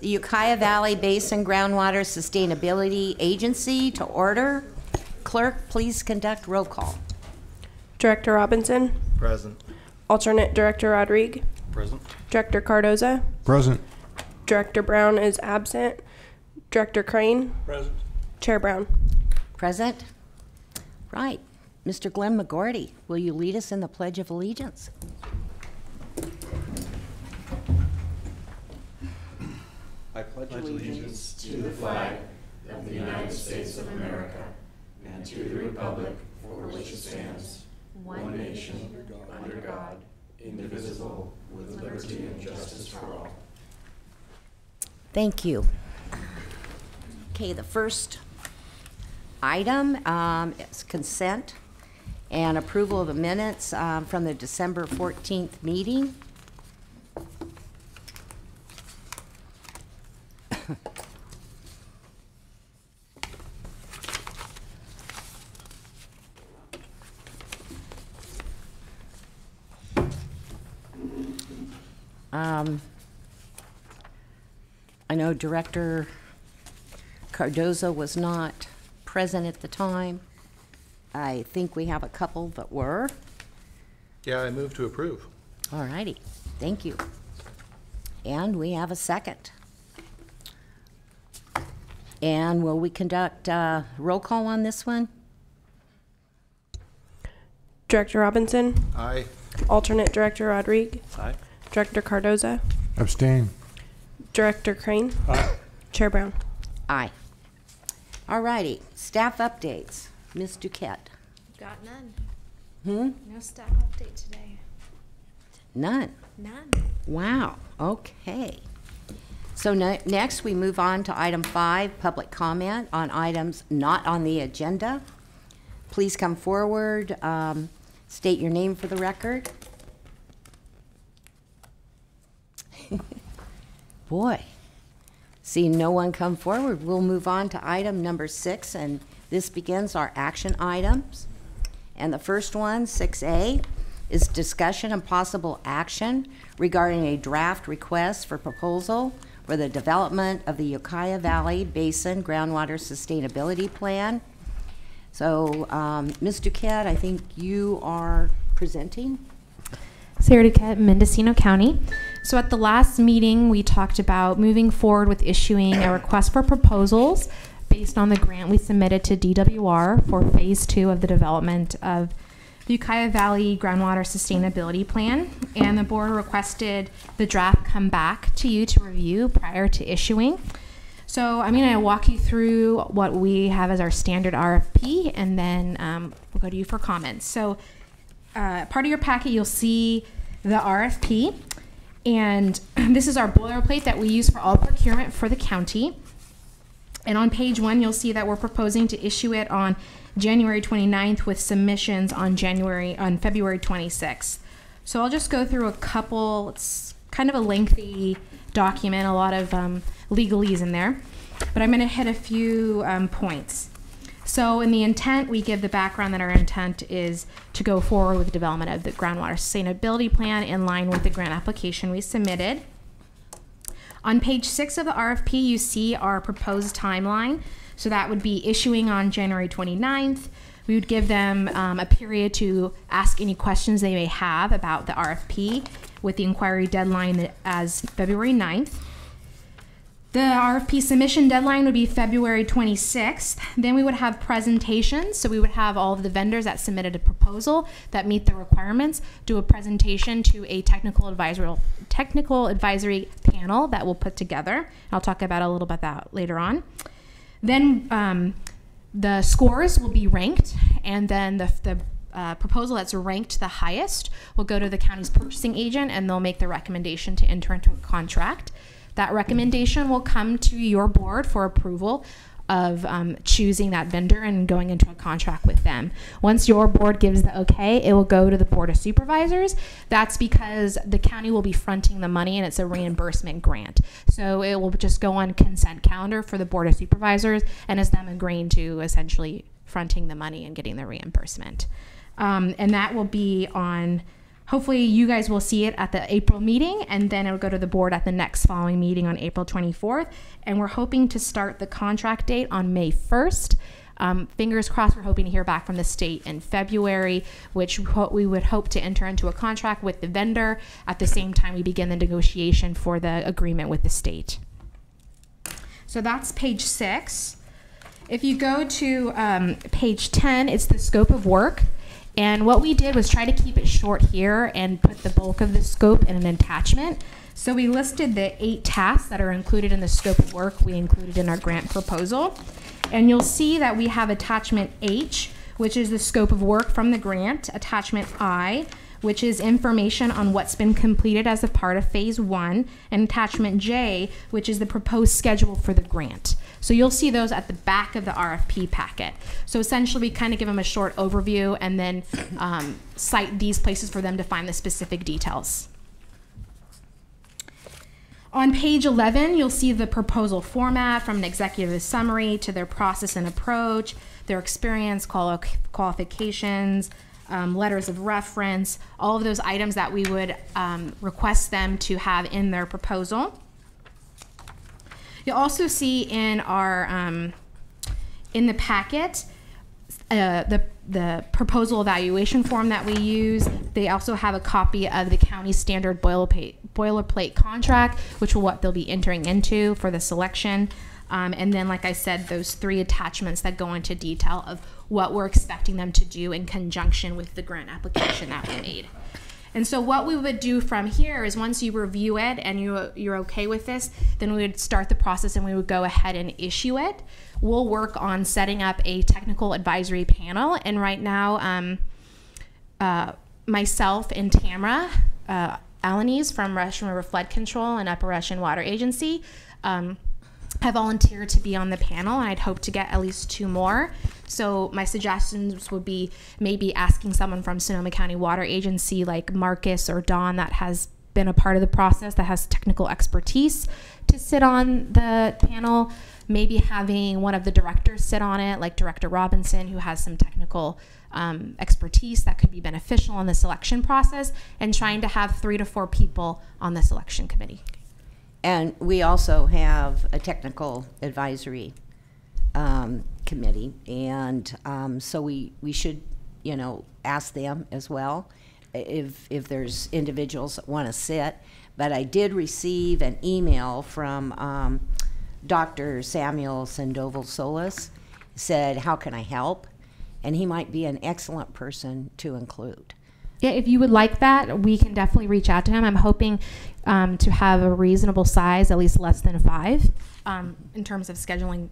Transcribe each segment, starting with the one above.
the Ukiah Valley Basin Groundwater Sustainability Agency to order. Clerk, please conduct roll call. Director Robinson. Present. Alternate Director Rodriguez. Present. Director Cardoza. Present. Director Brown is absent. Director Crane. Present. Chair Brown. Present. Right. Mr. Glenn McGorty, will you lead us in the Pledge of Allegiance? I pledge allegiance to the flag of the United States of America and to the republic for which it stands, one nation, under God, indivisible, with liberty and justice for all. Thank you. Okay, the first item is consent and approval of the minutes from the December 14th meeting. I know Director Cardoza was not present at the time. I think we have a couple that were. Yeah, I move to approve. All righty, thank you. And we have a second. And will we conduct roll call on this one? Director Robinson. Aye. Alternate Director Rodriguez. Aye. Director Cardoza. Abstain. Director Crane. Aye. Chair Brown. Aye. All righty, staff updates. Ms. Duquette. Got none. Hmm? No staff update today. None. None. Wow, okay. So next we move on to item 5, public comment on items not on the agenda. Please come forward, state your name for the record. Boy, seeing no one come forward, we'll move on to item number 6, and this begins our action items. And the first one, 6A, is discussion and possible action regarding a draft request for proposal for the development of the Ukiah Valley Basin Groundwater Sustainability Plan. So, Ms. Duquette, I think you are presenting. Sarah Duquette, Mendocino County. So at the last meeting, we talked about moving forward with issuing a request for proposals based on the grant we submitted to DWR for phase 2 of the development of the Ukiah Valley Groundwater Sustainability Plan. And the board requested the draft come back to you to review prior to issuing. So I'm going to walk you through what we have as our standard RFP, and then we'll go to you for comments. So part of your packet, you'll see the RFP. And this is our boilerplate that we use for all procurement for the county. And on page 1, you'll see that we're proposing to issue it on January 29th with submissions on February 26th. So I'll just go through a couple. It's kind of a lengthy document, a lot of legalese in there, but I'm going to hit a few points. So in the intent, we give the background that our intent is to go forward with the development of the Groundwater Sustainability Plan in line with the grant application we submitted. On page 6 of the RFP, you see our proposed timeline. So that would be issuing on January 29th. We would give them a period to ask any questions they may have about the RFP with the inquiry deadline as February 9th. The RFP submission deadline would be February 26th. Then we would have presentations. So we would have all of the vendors that submitted a proposal that meet the requirements do a presentation to a technical advisory panel that we'll put together. I'll talk about a little bit that later on. Then the scores will be ranked, and then the proposal that's ranked the highest will go to the county's purchasing agent, and they'll make the recommendation to enter into a contract. That recommendation will come to your board for approval of choosing that vendor and going into a contract with them. Once your board gives the okay, it will go to the Board of Supervisors. That's because the county will be fronting the money and it's a reimbursement grant. So it will just go on consent calendar for the Board of Supervisors, and it's them agreeing to essentially fronting the money and getting the reimbursement. And that will be on hopefully you guys will see it at the April meeting, and then it'll go to the board at the next following meeting on April 24th. And we're hoping to start the contract date on May 1st. Fingers crossed, we're hoping to hear back from the state in February, which we would hope to enter into a contract with the vendor at the same time we begin the negotiation for the agreement with the state. So that's page 6. If you go to page 10, it's the scope of work. And what we did was try to keep it short here and put the bulk of the scope in an attachment. So we listed the 8 tasks that are included in the scope of work we included in our grant proposal. And you'll see that we have attachment H, which is the scope of work from the grant, attachment I, which is information on what's been completed as a part of phase 1, and attachment J, which is the proposed schedule for the grant. So you'll see those at the back of the RFP packet. So essentially we kind of give them a short overview and then cite these places for them to find the specific details. On page 11, you'll see the proposal format from an executive summary to their process and approach, their experience, qualifications, letters of reference, all of those items that we would request them to have in their proposal. You'll also see in our in the packet the proposal evaluation form that we use. They also have a copy of the county standard boilerplate contract, which will what they'll be entering into for the selection. And then, like I said, those 3 attachments that go into detail of what we're expecting them to do in conjunction with the grant application that we made. And so what we would do from here is once you review it and you're okay with this, then we would start the process and we would go ahead and issue it. We'll work on setting up a technical advisory panel. And right now, myself and Tamara Alanis from Russian River Flood Control and Upper Russian Water Agency have volunteered to be on the panel, and I'd hope to get at least 2 more. So my suggestions would be maybe asking someone from Sonoma County Water Agency like Marcus or Dawn that has been a part of the process, that has technical expertise, to sit on the panel. Maybe having one of the directors sit on it, like Director Robinson, who has some technical expertise that could be beneficial in the selection process, and trying to have 3 to 4 people on the selection committee. And we also have a technical advisory committee, and so we should, you know, ask them as well if there's individuals that want to sit. But I did receive an email from Dr. Samuel Sandoval Solis, said, how can I help? And he might be an excellent person to include. Yeah, if you would like that, we can definitely reach out to him. I'm hoping to have a reasonable size, at least less than 5, in terms of scheduling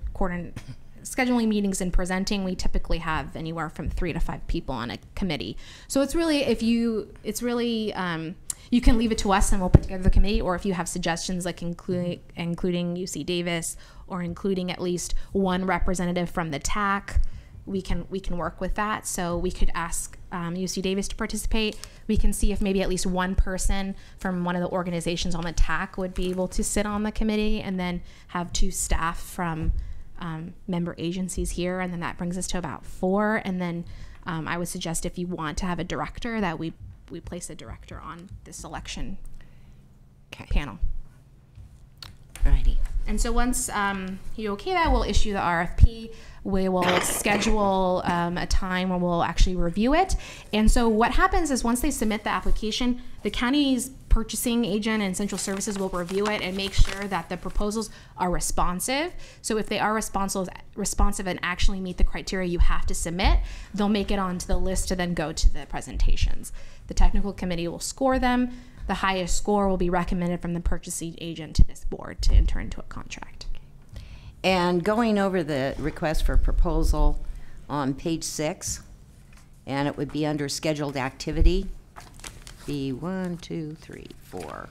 meetings and presenting. We typically have anywhere from 3 to 5 people on a committee. So it's really, you can leave it to us and we'll put together the committee, or if you have suggestions like including UC Davis or including at least 1 representative from the TAC, we can work with that. So we could ask UC Davis to participate. We can see if maybe at least 1 person from one of the organizations on the TAC would be able to sit on the committee, and then have 2 staff from member agencies here, and then that brings us to about 4. And then I would suggest if you want to have a director, that we place a director on the selection panel. Alrighty. And so once you okay that, we'll issue the RFP. We will schedule a time where we'll actually review it. And so what happens is once they submit the application, the county's purchasing agent and central services will review it and make sure that the proposals are responsive. So if they are responsive and actually meet the criteria you have to submit, they'll make it onto the list to then go to the presentations. The technical committee will score them. The highest score will be recommended from the purchasing agent to this board to enter into a contract. And going over the request for proposal on page 6, and it would be under scheduled activity, be 1, 2, 3, 4,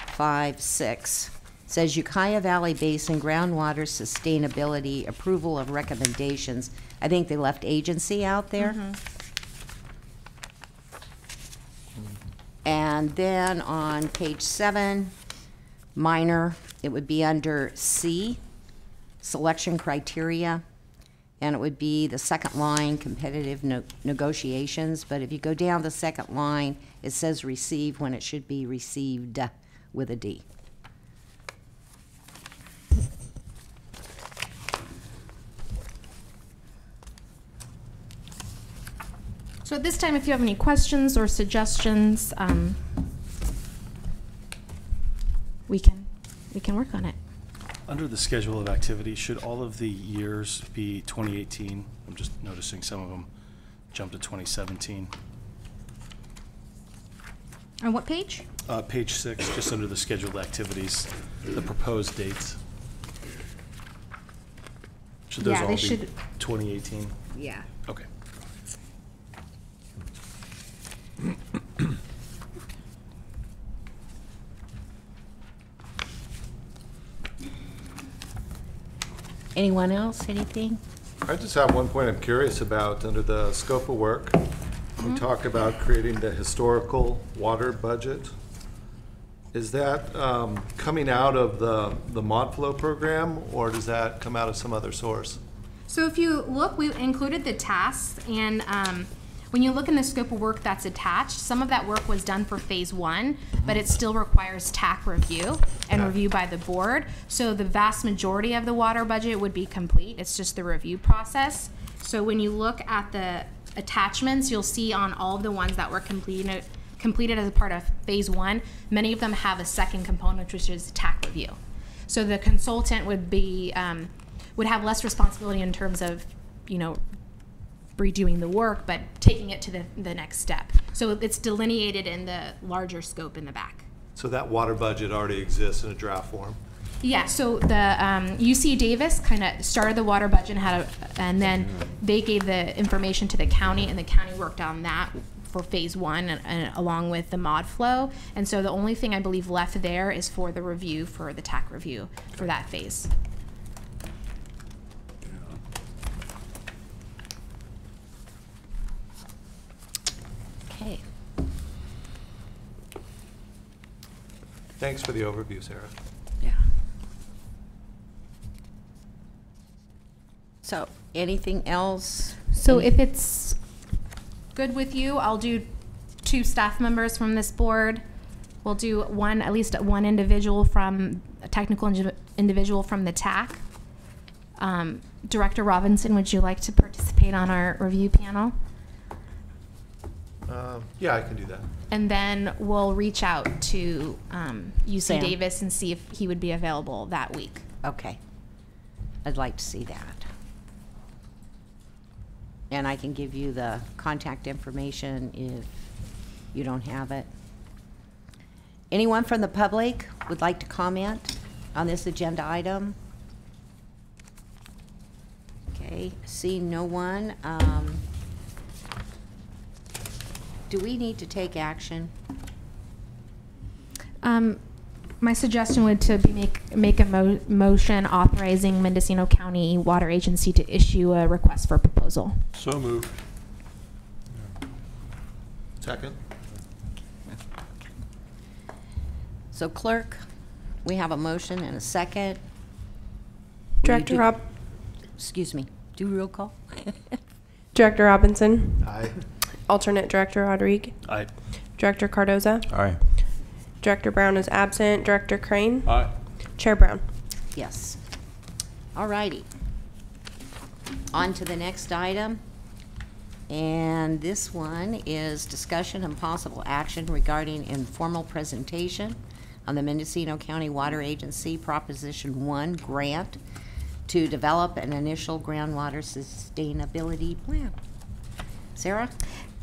5, 6. It says Ukiah Valley Basin Groundwater Sustainability Approval of Recommendations. I think they left agency out there. Mm-hmm. And then on page 7, minor, it would be under C, selection criteria, and it would be the second line, competitive negotiations. But if you go down the second line, it says receive when it should be received with a D. So at this time, if you have any questions or suggestions, we can work on it. Under the schedule of activities, should all of the years be 2018? I'm just noticing some of them jump to 2017. On what page? Page 6, just under the scheduled activities, the proposed dates. Should those Yeah, all they be should- 2018? Yeah. Okay. Anyone else, anything? I just have one point I'm curious about. Under the scope of work, we talk about creating the historical water budget. Is that coming out of the mod flow program, or does that come out of some other source? So if you look, we included the tasks, and when you look in the scope of work that's attached, some of that work was done for phase 1, but it still requires TAC review and Yeah. review by the board. So the vast majority of the water budget would be complete. It's just the review process. So when you look at the attachments, you'll see on all of the ones that were completed as a part of phase 1, many of them have a second component, which is TAC review. So the consultant would be would have less responsibility in terms of, redoing the work, but taking it to the next step. So it's delineated in the larger scope in the back. So that water budget already exists in a draft form? Yeah, so the UC Davis kind of started the water budget and then they gave the information to the county, and the county worked on that for phase 1 and along with the mod flow. And so the only thing I believe left there is for the review, for the TAC review for that phase. Okay. Thanks for the overview, Sarah. Yeah. So, anything else? So if it's good with you, I'll do 2 staff members from this board. We'll do at least one individual from, a technical individual from the TAC. Director Robinson, would you like to participate on our review panel? Yeah, I can do that. And then we'll reach out to UC Sam. Davis and see if he would be available that week. Okay. I'd like to see that. And I can give you the contact information if you don't have it. Anyone from the public would like to comment on this agenda item? Okay, seeing no one. Do we need to take action? My suggestion would to be make a motion authorizing Mendocino County Water Agency to issue a request for proposal. So moved. Second? So clerk, we have a motion and a second. Director Rob, Excuse me, do roll call? Director Robinson, Aye. Alternate Director Rodriguez, Aye. Director Cardoza, Aye. Director Brown is absent, Director Crane, Aye. Chair Brown. Yes. All righty. On to the next item. And this one is discussion and possible action regarding informal presentation on the Mendocino County Water Agency Proposition 1 grant to develop an initial groundwater sustainability plan. Sarah?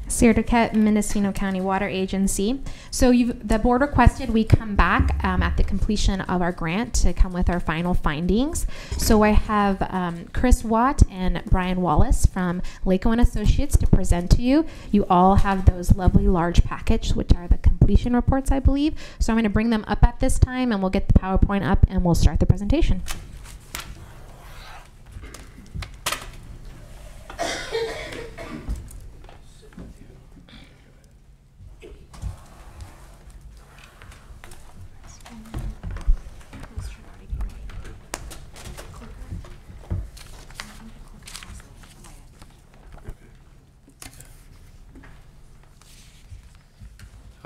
Sarah Duquette, Mendocino County Water Agency. So the board requested we come back at the completion of our grant to come with our final findings. So I have Chris Watt and Brian Wallace from Laco and Associates to present to you. You all have those lovely large packets, which are the completion reports, I believe. So I'm going to bring them up at this time, and we'll get the PowerPoint up, and we'll start the presentation.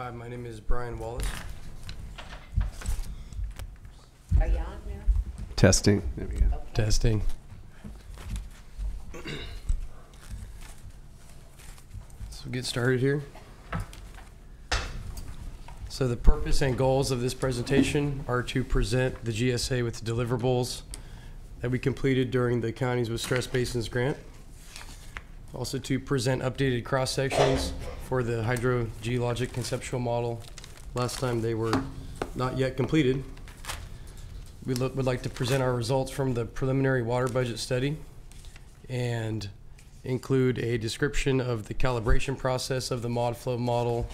Hi, my name is Brian Wallace. Are you on now? Testing. There we go. Okay. Testing. So get started here. So the purpose and goals of this presentation are to present the GSA with deliverables that we completed during the Counties with Stress Basins grant. Also to present updated cross-sections for the hydrogeologic conceptual model. Last time they were not yet completed. We would like to present our results from the preliminary water budget study and include a description of the calibration process of the mod flow model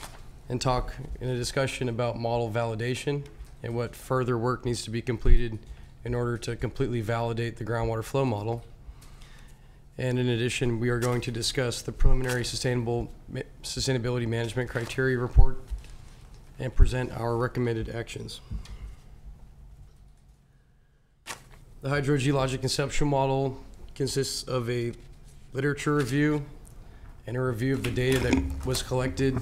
and talk in a discussion about model validation and what further work needs to be completed in order to completely validate the groundwater flow model. And in addition, we are going to discuss the preliminary sustainability management criteria report and present our recommended actions. The hydrogeologic conceptual model consists of a literature review and a review of the data that was collected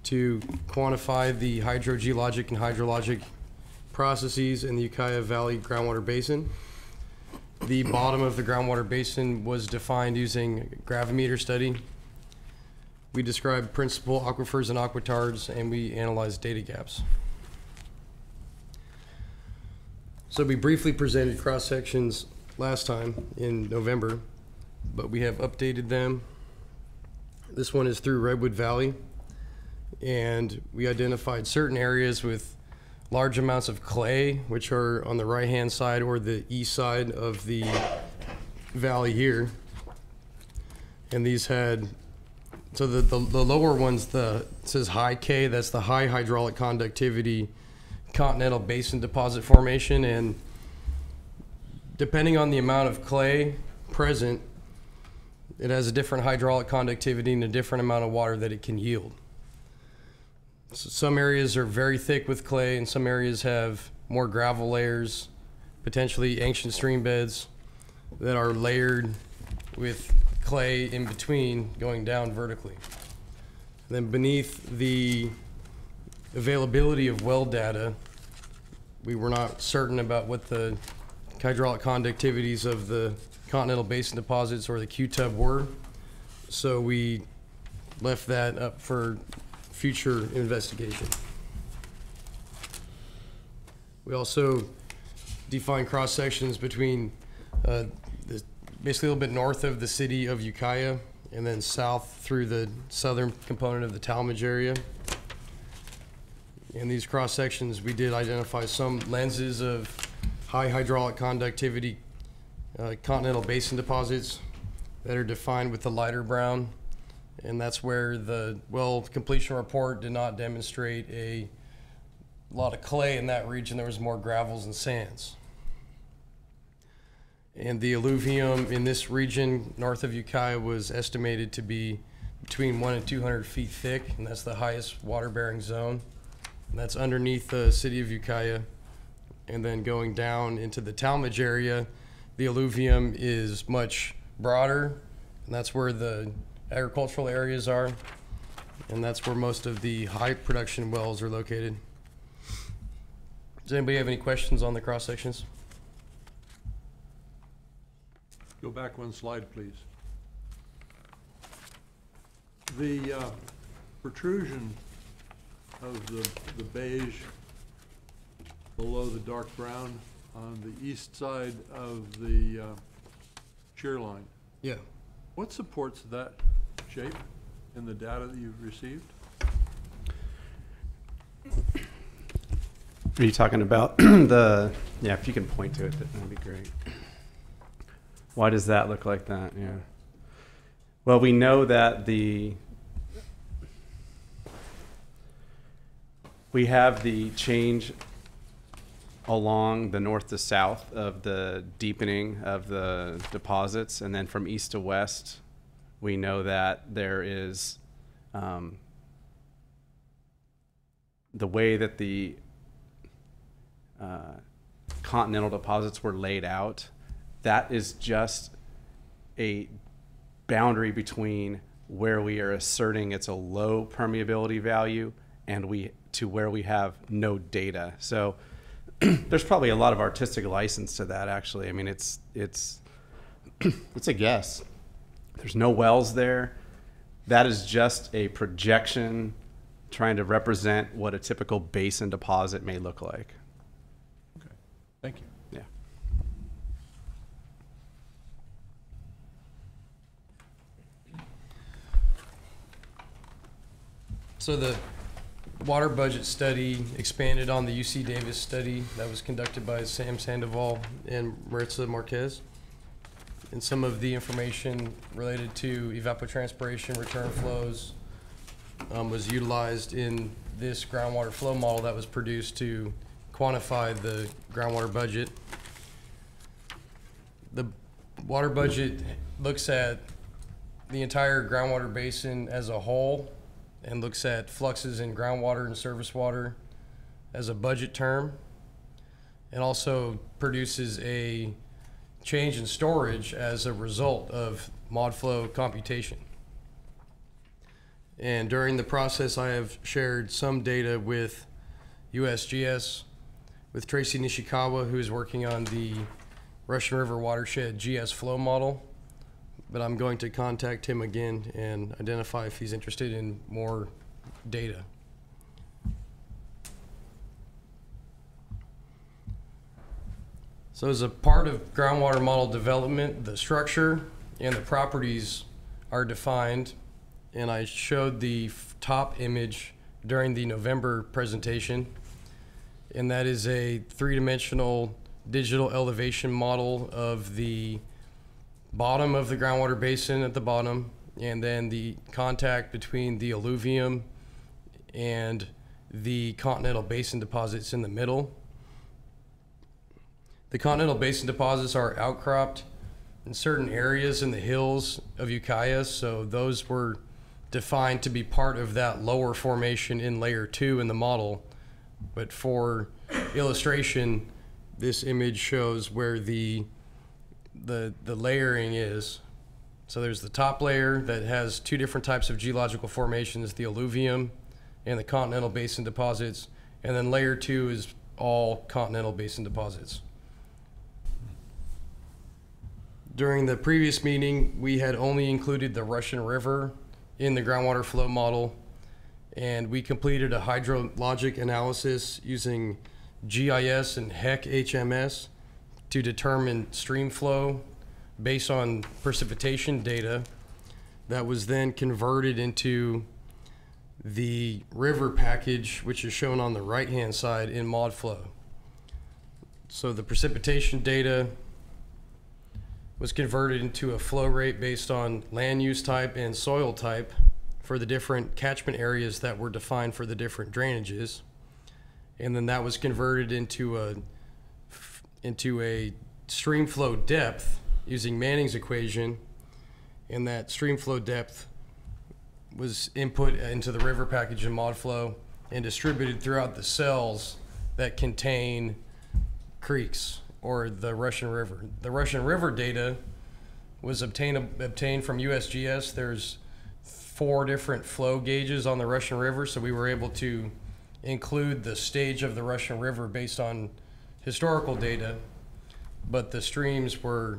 to quantify the hydrogeologic and hydrologic processes in the Ukiah Valley groundwater basin. The bottom of the groundwater basin was defined using a gravimeter study. We described principal aquifers and aquatards, and we analyzed data gaps. So we briefly presented cross sections last time in November, but we have updated them. This one is through Redwood Valley, and we identified certain areas with large amounts of clay, which are on the right-hand side or the east side of the valley here. And these had, so the lower ones, it says high K, that's the high hydraulic conductivity continental basin deposit formation. And depending on the amount of clay present, it has a different hydraulic conductivity and a different amount of water that it can yield. So some areas are very thick with clay, and some areas have more gravel layers, potentially ancient stream beds that are layered with clay in between going down vertically. And then beneath the availability of well data, we were not certain about what the hydraulic conductivities of the continental basin deposits or the Q-tub were, so we left that up for future investigation. We also defined cross sections between basically a little bit north of the city of Ukiah and then south through the southern component of the Talmadge area. In these cross sections, we did identify some lenses of high hydraulic conductivity continental basin deposits that are defined with the lighter brown. And that's where the well completion report did not demonstrate a lot of clay in that region. There was more gravels and sands. And the alluvium in this region north of Ukiah was estimated to be between 100 and 200 feet thick, and that's the highest water-bearing zone. And that's underneath the city of Ukiah. And then going down into the Talmadge area, the alluvium is much broader, and that's where the agricultural areas are, and that's where most of the high production wells are located. Does anybody have any questions on the cross sections? Go back one slide, please. The protrusion of the beige below the dark brown on the east side of the shear line. Yeah. What supports that shape in the data that you've received? Are you talking about the, yeah, if you can point to it, that'd be great. Why does that look like that? Yeah. Well, we know that we have the change along the north to south of the deepening of the deposits, and then from east to west, we know that there is the way that the continental deposits were laid out. That is just a boundary between where we are asserting it's a low permeability value and to where we have no data. So there's probably a lot of artistic license to that, actually. I mean, it's it's a guess. There's no wells there. That is just a projection trying to represent what a typical basin deposit may look like. Okay, thank you. Yeah. So the water budget study expanded on the UC Davis study that was conducted by Sam Sandoval and Maritza Marquez. And some of the information related to evapotranspiration, return flows, was utilized in this groundwater flow model that was produced to quantify the groundwater budget. The water budget looks at the entire groundwater basin as a whole and looks at fluxes in groundwater and surface water as a budget term, and also produces a change in storage as a result of mod flow computation. And during the process, I have shared some data with USGS, with Tracy Nishikawa, who is working on the Russian River watershed GS flow model. But I'm going to contact him again and identify if he's interested in more data. So as a part of groundwater model development, the structure and the properties are defined, and I showed the top image during the November presentation, and that is a three-dimensional digital elevation model of the bottom of the groundwater basin at the bottom, and then the contact between the alluvium and the continental basin deposits in the middle. The continental basin deposits are outcropped in certain areas in the hills of Ukiah, so those were defined to be part of that lower formation in layer 2 in the model. But for illustration, this image shows where the layering is. So there's the top layer that has two different types of geological formations, the alluvium and the continental basin deposits, and then layer 2 is all continental basin deposits. During the previous meeting, we had only included the Russian River in the groundwater flow model, and we completed a hydrologic analysis using GIS and HEC HMS to determine stream flow based on precipitation data that was then converted into the river package, which is shown on the right-hand side in mod flow. So the precipitation data was converted into a flow rate based on land use type and soil type for the different catchment areas that were defined for the different drainages. And then that was converted into a stream flow depth using Manning's equation, and that stream flow depth was input into the river package in mod flow and distributed throughout the cells that contain creeks or the Russian River. The Russian River data was obtained from USGS. There's 4 different flow gauges on the Russian River, so we were able to include the stage of the Russian River based on historical data, but the streams were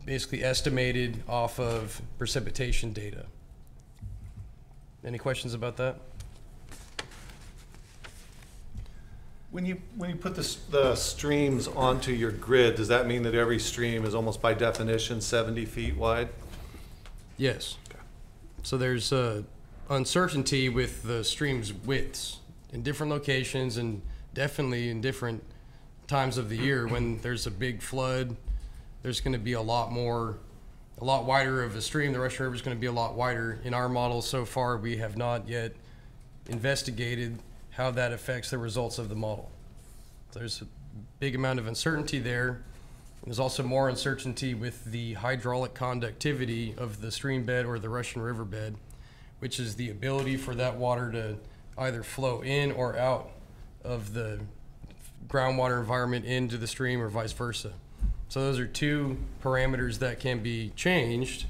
basically estimated off of precipitation data. Any questions about that? When you put the streams onto your grid, does that mean that every stream is almost by definition 70 feet wide? Yes. Okay. So there's uncertainty with the stream's widths in different locations and definitely in different times of the year. When there's a big flood, there's going to be a lot wider of a stream. The Russian River is going to be a lot wider. In our model so far, we have not yet investigated how that affects the results of the model. There's a big amount of uncertainty there. There's also more uncertainty with the hydraulic conductivity of the stream bed or the Russian River bed, which is the ability for that water to either flow in or out of the groundwater environment into the stream or vice versa. So those are 2 parameters that can be changed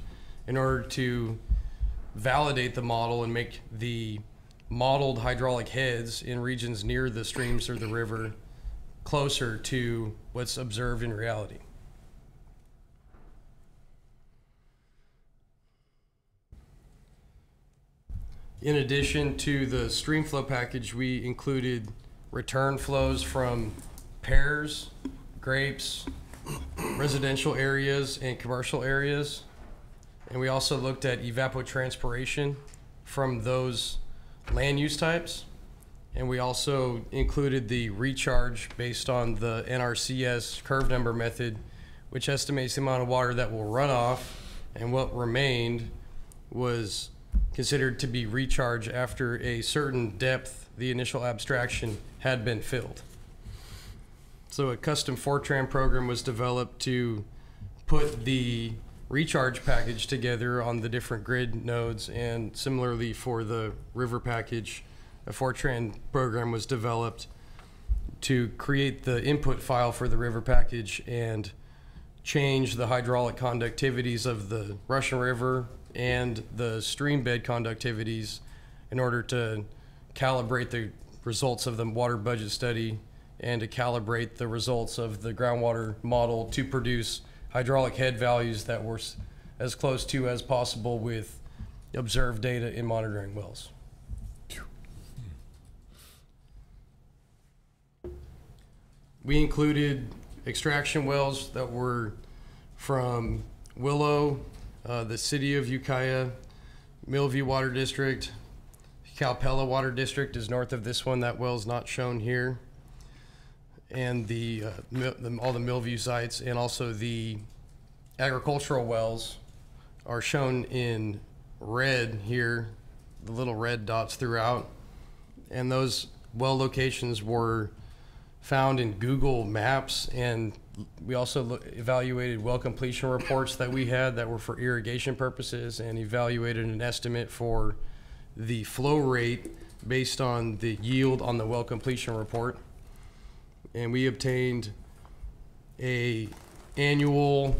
in order to validate the model and make the modeled hydraulic heads in regions near the streams or the river closer to what's observed in reality. In addition to the stream flow package, we included return flows from pears, grapes, residential areas, and commercial areas. And we also looked at evapotranspiration from those land use types. And we also included the recharge based on the NRCS curve number method, which estimates the amount of water that will run off, and what remained was considered to be recharge after a certain depth the initial abstraction had been filled. So a custom Fortran program was developed to put the recharge package together on the different grid nodes, and similarly for the river package, a Fortran program was developed to create the input file for the river package and change the hydraulic conductivities of the Russian River and the stream bed conductivities in order to calibrate the results of the water budget study and to calibrate the results of the groundwater model to produce hydraulic head values that were as close to as possible with observed data in monitoring wells. We included extraction wells that were from Willow, the city of Ukiah, Millview Water District, Calpella Water District is north of this one. That well's not shown here. And all the Millview sites, and also the agricultural wells are shown in red here, the little red dots throughout. And those well locations were found in Google Maps, and we also evaluated well completion reports that we had that were for irrigation purposes, and evaluated an estimate for the flow rate based on the yield on the well completion report. And we obtained a annual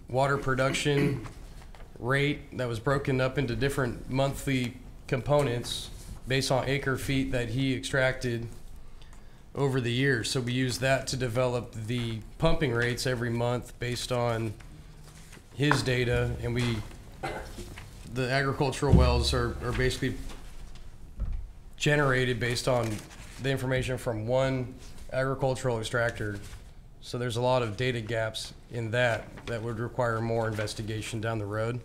water production rate that was broken up into different monthly components based on acre feet that he extracted over the years. So we used that to develop the pumping rates every month based on his data, and the agricultural wells are basically generated based on the information from one agricultural extractor. So there's a lot of data gaps in that would require more investigation down the road.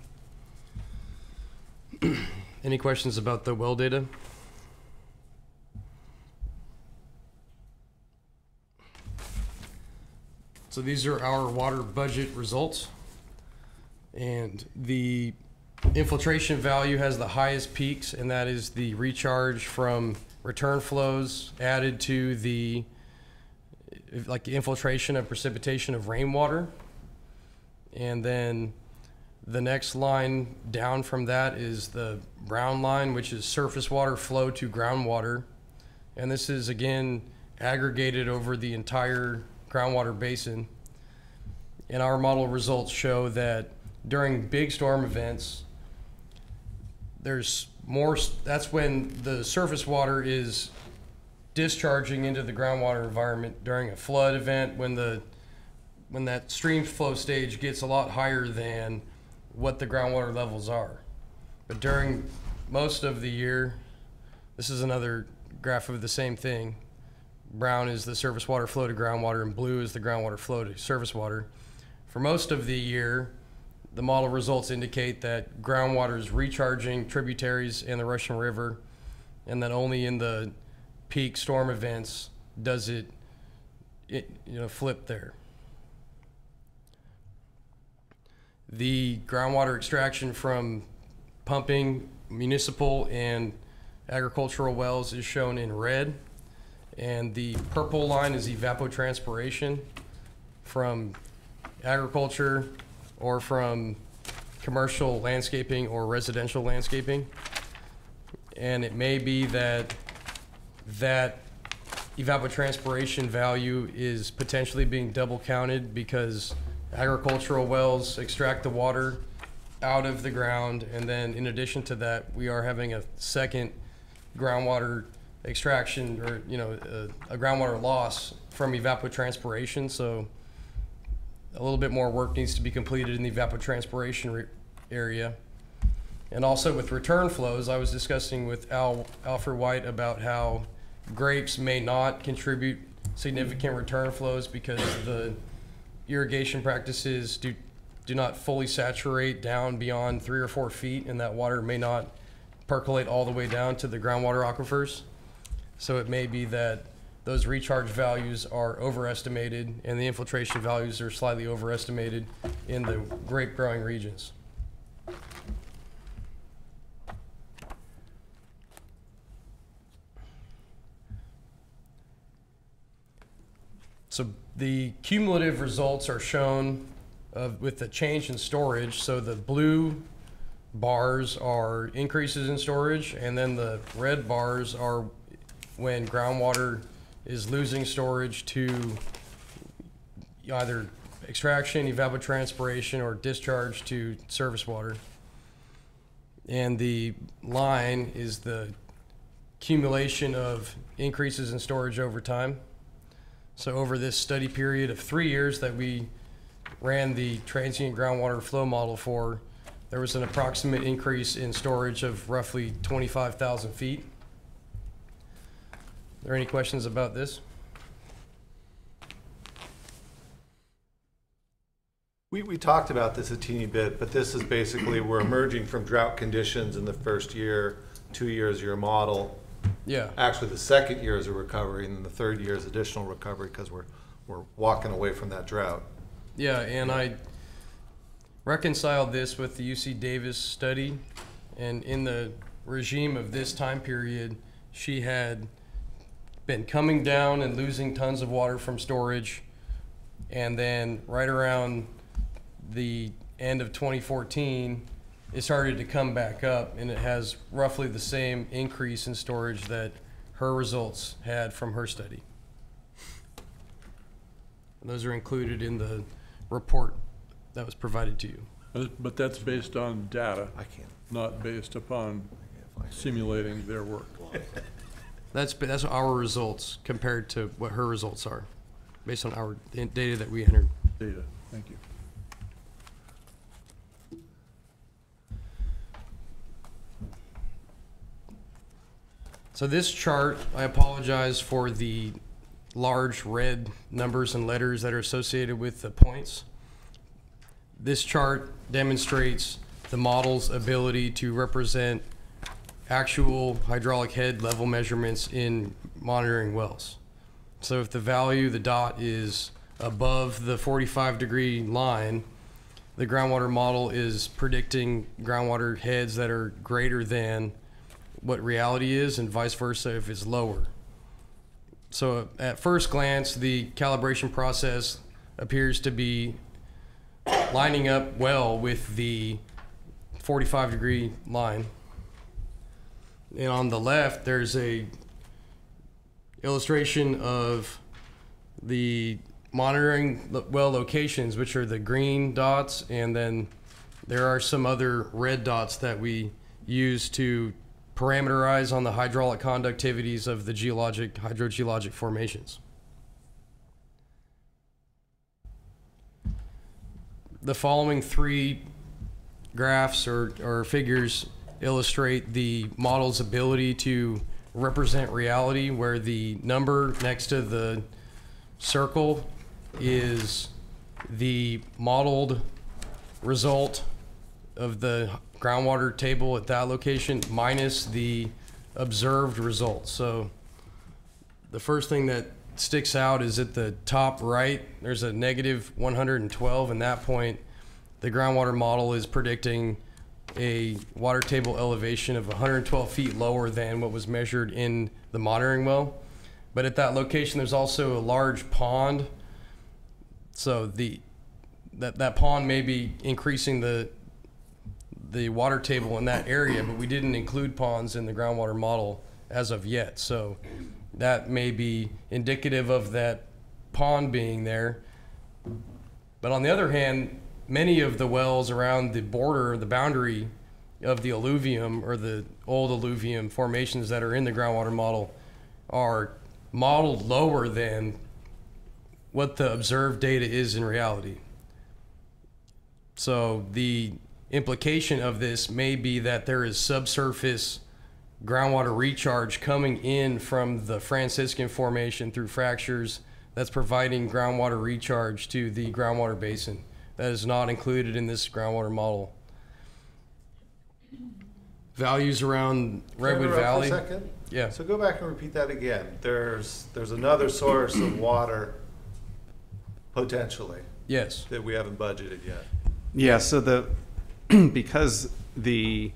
Any questions about the well data? So these are our water budget results, and the infiltration value has the highest peaks, and that is the recharge from return flows added to the infiltration and precipitation of rainwater. And then the next line down from that is the brown line, which is surface water flow to groundwater. And this is again aggregated over the entire groundwater basin. And our model results show that during big storm events, that's when the surface water is discharging into the groundwater environment. During a flood event, when that stream flow stage gets a lot higher than what the groundwater levels are. But during most of the year, this is another graph of the same thing. Brown is the surface water flow to groundwater, and blue is the groundwater flow to surface water. For most of the year, the model results indicate that groundwater is recharging tributaries in the Russian River, and that only in the peak storm events does it flip there. The groundwater extraction from pumping, municipal, and agricultural wells is shown in red. And the purple line is evapotranspiration from agriculture or from commercial landscaping or residential landscaping. And it may be that evapotranspiration value is potentially being double counted because agricultural wells extract the water out of the ground, and then in addition to that, we are having a second groundwater extraction or, a groundwater loss from evapotranspiration. So a little bit more work needs to be completed in the evapotranspiration area. And also with return flows, I was discussing with Alfred White about how grapes may not contribute significant return flows because the irrigation practices do not fully saturate down beyond 3 or 4 feet, and that water may not percolate all the way down to the groundwater aquifers. So it may be that those recharge values are overestimated and the infiltration values are slightly overestimated in the grape growing regions. So the cumulative results are shown with the change in storage. So the blue bars are increases in storage, and then the red bars are when groundwater is losing storage to either extraction, evapotranspiration, or discharge to surface water. And the line is the accumulation of increases in storage over time. So over this study period of 3 years that we ran the transient groundwater flow model for, there was an approximate increase in storage of roughly 25,000 feet. Are there any questions about this? We talked about this a teeny bit, but this is basically, we're emerging from drought conditions in the first year, 2 years of your model. Yeah. Actually, the second year is a recovery, and the third year is additional recovery because we're walking away from that drought. Yeah, and I reconciled this with the UC Davis study, and in the regime of this time period, she had been coming down and losing tons of water from storage, and then right around the end of 2014, it started to come back up, and it has roughly the same increase in storage that her results had from her study. And those are included in the report that was provided to you. But that's based on data, I can't. not based upon simulating their work. That's our results compared to what her results are, based on our data that we entered. Data, thank you. So this chart, I apologize for the large red numbers and letters that are associated with the points. This chart demonstrates the model's ability to represent actual hydraulic head level measurements in monitoring wells. So if the value, the dot, is above the 45-degree line, the groundwater model is predicting groundwater heads that are greater than what reality is, and vice versa if it's lower. So at first glance, the calibration process appears to be lining up well with the 45-degree line. And on the left, there's a illustration of the monitoring well locations, which are the green dots, and then there are some other red dots that we use to parameterize on the hydraulic conductivities of the hydrogeologic formations. The following three graphs or figures illustrate the model's ability to represent reality, where the number next to the circle is the modeled result of the groundwater table at that location minus the observed results. So the first thing that sticks out is at the top right, there's a negative 112, and that point the groundwater model is predicting a water table elevation of 112 feet lower than what was measured in the monitoring well. But at that location there's also a large pond, so that pond may be increasing the water table in that area, but we didn't include ponds in the groundwater model as of yet. So that may be indicative of that pond being there. But on the other hand, many of the wells around the border, the boundary of the alluvium or the old alluvium formations that are in the groundwater model are modeled lower than what the observed data is in reality. So the implication of this may be that there is subsurface groundwater recharge coming in from the Franciscan Formation through fractures that's providing groundwater recharge to the groundwater basin. That is not included in this groundwater model. Values around Redwood Valley. For a second? Yeah. So go back and repeat that again. There's another source of water potentially Yes. that we haven't budgeted yet. Yeah, so because the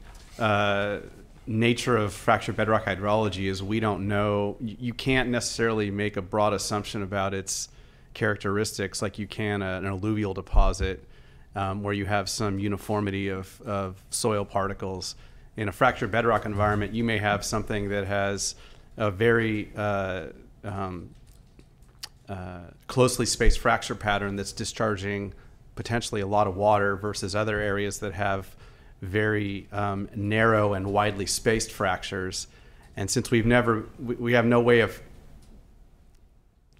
nature of fractured bedrock hydrology is we don't know, you can't necessarily make a broad assumption about its characteristics like you can an alluvial deposit where you have some uniformity of soil particles. In a fractured bedrock environment, you may have something that has a very closely spaced fracture pattern that's discharging potentially a lot of water versus other areas that have very narrow and widely spaced fractures. And since we have no way of,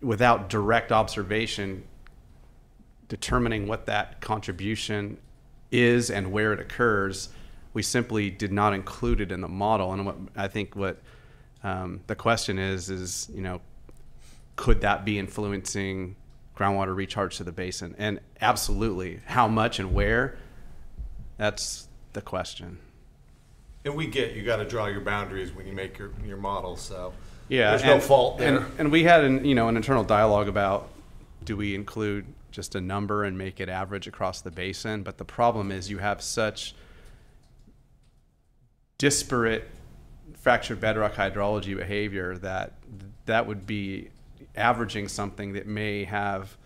without direct observation, determining what that contribution is and where it occurs, we simply did not include it in the model. And I think what the question is, you know, could that be influencing groundwater recharge to the basin? And absolutely. How much and where? That's the question. And we get you got to draw your boundaries when you make your model, so yeah, there's no fault there. And we had an internal dialogue about, do we include just a number and make it average across the basin? But the problem is you have such disparate fractured bedrock hydrology behavior that would be averaging something that may have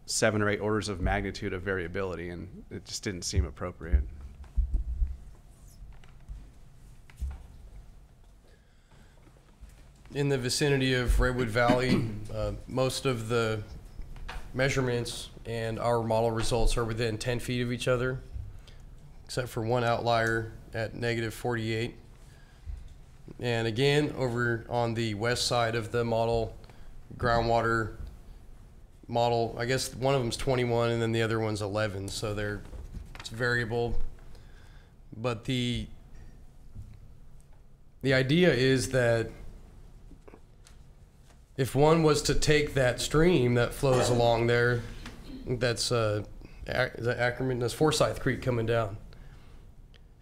7 or 8 orders of magnitude of variability, and it just didn't seem appropriate. In the vicinity of Redwood Valley, most of the measurements and our model results are within 10 feet of each other, except for one outlier at -48. And again, over on the west side of the model, groundwater model, I guess one of them's 21 and then the other one's 11, so it's variable. But the idea is that if one was to take that stream that flows along there, that's is that Ackerman, that's Forsyth Creek coming down.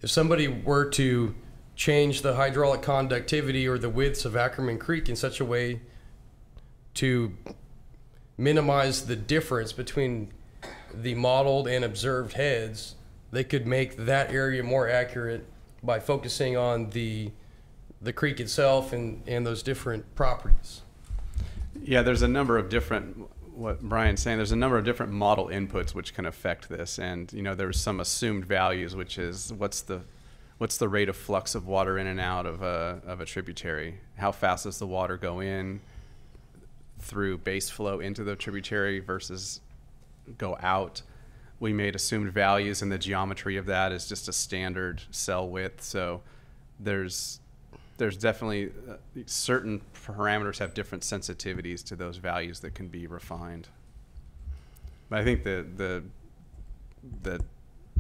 If somebody were to change the hydraulic conductivity or the widths of Ackerman Creek in such a way to minimize the difference between the modeled and observed heads, they could make that area more accurate by focusing on the creek itself and those different properties. Yeah, there's a number of different, what Brian's saying, there's a number of different model inputs which can affect this. And, you know, there's some assumed values, which is what's the rate of flux of water in and out of a tributary? How fast does the water go in through base flow into the tributary versus go out? We made assumed values, and the geometry of that is just a standard cell width. So there's definitely certain parameters have different sensitivities to those values that can be refined. But I think the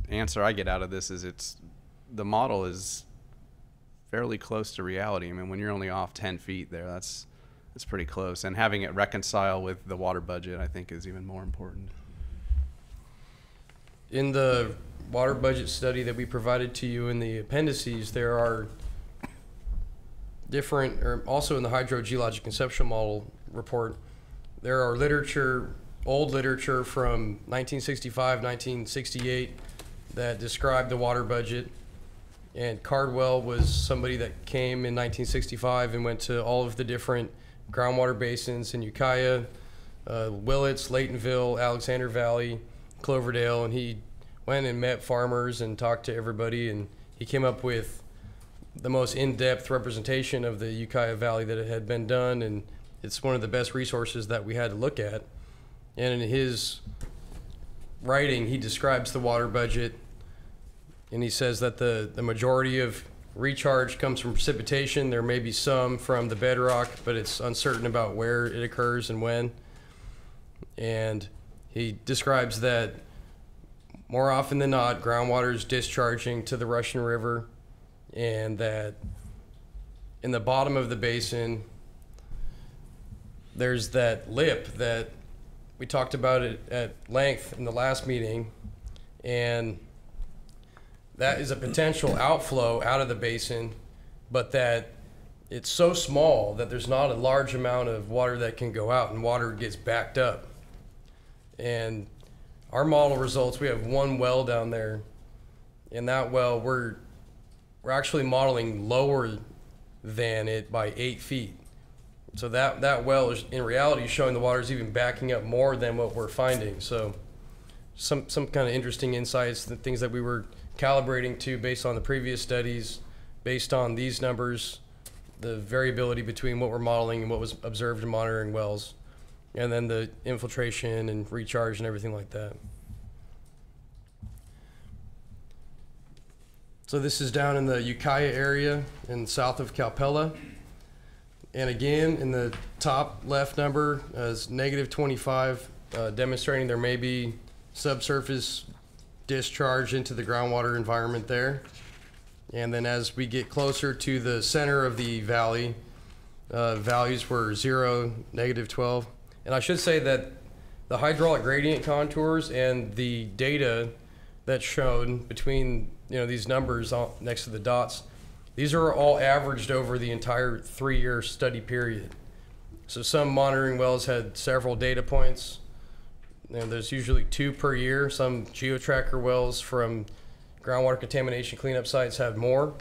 answer I get out of this is the model is fairly close to reality. I mean, when you're only off 10 feet there, that's pretty close. And having it reconcile with the water budget, I think, is even more important. In the water budget study that we provided to you in the appendices, there are different, or also in the hydrogeologic conceptual model report, there are old literature from 1965, 1968 that describe the water budget. And Cardwell was somebody that came in 1965 and went to all of the different groundwater basins in Ukiah, Willits, Laytonville, Alexander Valley, Cloverdale, and he went and met farmers and talked to everybody, and he came up with the most in-depth representation of the Ukiah Valley that had been done, and it's one of the best resources that we had to look at. And in his writing, he describes the water budget And he says that the majority of recharge comes from precipitation. There may be some from the bedrock, but it's uncertain about where it occurs and when. And he describes that more often than not, groundwater is discharging to the Russian River, and that in the bottom of the basin, there's that lip that we talked about it at length in the last meeting, and that is a potential outflow out of the basin, but that it's so small that there's not a large amount of water that can go out, and water gets backed up. And our model results, we have one well down there, and that well, we're actually modeling lower than it by 8 feet. So that well is in reality showing the water is even backing up more than what we're finding. So some kind of interesting insights, the things that we were calibrating to based on the previous studies, based on these numbers, the variability between what we're modeling and what was observed in monitoring wells, and then the infiltration and recharge and everything like that. So this is down in the Ukiah area and south of Calpella. And again, in the top left number is -25, demonstrating there may be subsurface discharge into the groundwater environment there. And then as we get closer to the center of the valley, values were 0, -12. And I should say that the hydraulic gradient contours and the data that's shown between these numbers next to the dots, these are all averaged over the entire 3-year study period. So some monitoring wells had several data points, and there's usually 2 per year. Some geotracker wells from groundwater contamination cleanup sites have more,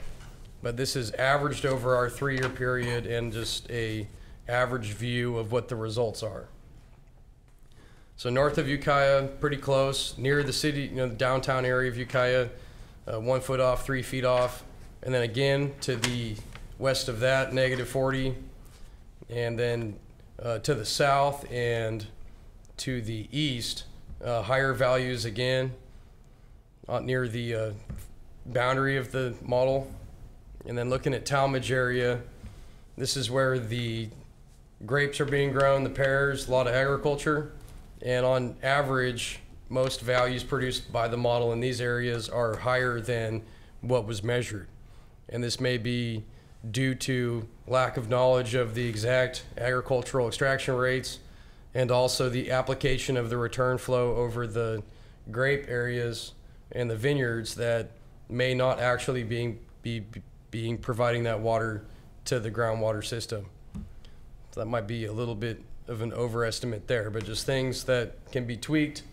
but this is averaged over our 3-year period and just a average view of what the results are. So north of Ukiah, pretty close, near the city, the downtown area of Ukiah, 1 foot off, 3 feet off. And then again, to the west of that, -40. And then to the south and to the east, higher values again, near the boundary of the model. And then looking at Talmadge area, this is where the grapes are being grown, the pears, a lot of agriculture. And on average, most values produced by the model in these areas are higher than what was measured. And this may be due to lack of knowledge of the exact agricultural extraction rates, and also the application of the return flow over the grape areas and the vineyards that may not actually be providing that water to the groundwater system. So that might be a little bit of an overestimate there, but just things that can be tweaked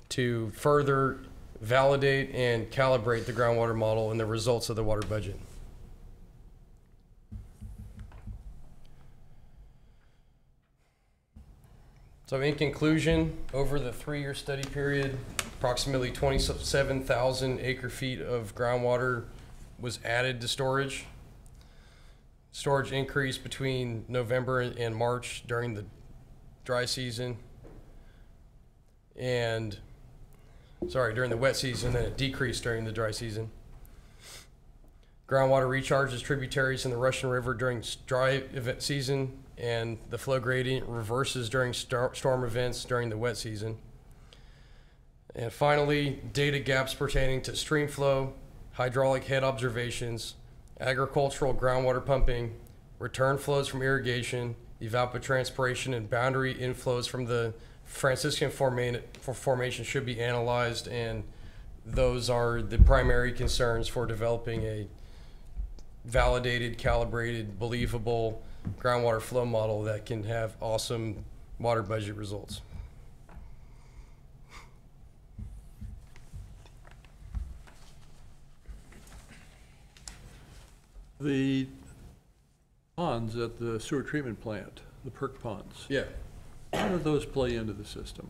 to further validate and calibrate the groundwater model and the results of the water budget. So in conclusion, over the 3-year study period, approximately 27,000 acre feet of groundwater was added to storage. Storage increased between November and March during the dry season, and during the wet season, then it decreased during the dry season. Groundwater recharges tributaries in the Russian River during dry event season, and the flow gradient reverses during storm events during the wet season. And finally, data gaps pertaining to stream flow, hydraulic head observations, agricultural groundwater pumping, return flows from irrigation, evapotranspiration, and boundary inflows from the Franciscan formation should be analyzed, and those are the primary concerns for developing a validated, calibrated, believable groundwater flow model that can have awesome water budget results. The ponds at the sewer treatment plant, the perk ponds, Yeah. how do those play into the system?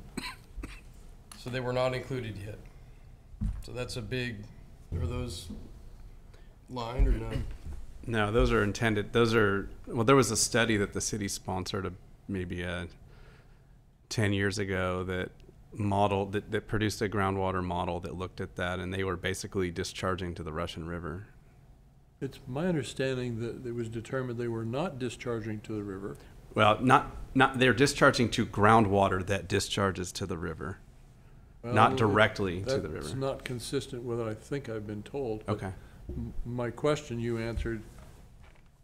So they were not included yet. So that's a big, are those lined or not? No, those are intended, well, there was a study that the city sponsored maybe 10 years ago that model that produced a groundwater model that looked at that, and they were basically discharging to the Russian River. It's my understanding that it was determined they were not discharging to the river. Well, not they're discharging to groundwater that discharges to the river, Well, not directly to the That's river. not consistent with what I think I've been told. but Okay. My question you answered,